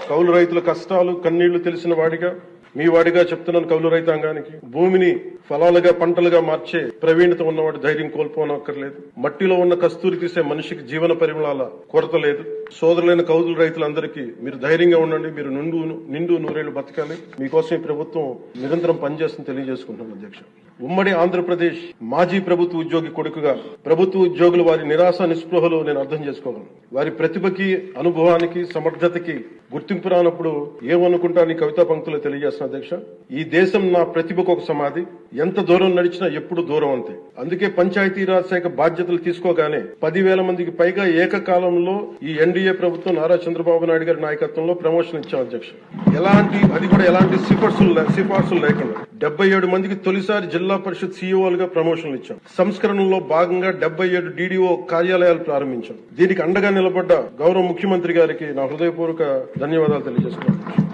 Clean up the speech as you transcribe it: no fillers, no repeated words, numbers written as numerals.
కౌలు రైతుల కష్టాలు కన్నీళ్లు తెలిసిన వాడిగా మీ వాడిగా చెప్తున్నాను. కౌలు రైతాంగానికి భూమిని ఫలాలుగా పంటలుగా మార్చే ప్రవీణత ఉన్నవాడు ధైర్యం కోల్పోనక్కర్లేదు. మట్టిలో ఉన్న కస్తూరి తీసే మనిషికి జీవన పరిమళాల కొరత లేదు. సోదరులైన కౌలు రైతులందరికీ మీరు ధైర్యంగా ఉండండి. మీరు నిండు నూరేళ్లు బతకాలి. మీకోసం ఈ ప్రభుత్వం నిరంతరం పనిచేస్తుందని తెలియజేసుకుంటున్నాను అధ్యక్ష. ఉమ్మడి ఆంధ్రప్రదేశ్ మాజీ ప్రభుత్వ ఉద్యోగి కొడుకుగా ప్రభుత్వ ఉద్యోగులు వారి నిరాశ నిస్పృహలు నేను అర్థం చేసుకోగలను. వారి ప్రతిభకి, అనుభవానికి, సమర్థతకి గుర్తింపు రానప్పుడు ఏమనుకుంటాను ఈ కవితా పంక్తులు తెలియజేస్తున్నా అధ్యక్ష. ఈ దేశం నా ప్రతిభకు ఒక సమాధి, ఎంత దూరం నడిచినా ఎప్పుడు దూరం అంతే. అందుకే పంచాయతీరాజ్ శాఖ బాధ్యతలు తీసుకోగానే 10,000 మందికి పైగా ఏకకాలంలో ఈ ఎన్డీఏ ప్రభుత్వం నారా చంద్రబాబు నాయుడు గారి నాయకత్వంలో ప్రమోషన్ ఇచ్చాం అధ్యక్ష. ఎలాంటి సిఫార్సులు లేకుండా 77 మందికి తొలిసారి జిల్లా పరిషత్ సీఈఓలుగా ప్రమోషన్లు ఇచ్చాం. సంస్కరణలో భాగంగా 77 డీడీఓ కార్యాలయాలు ప్రారంభించాం. దీనికి అండగా నిలబడ్డ గౌరవ ముఖ్యమంత్రి గారికి నా హృదయపూర్వక ధన్యవాదాలు తెలియజేస్తున్నాను.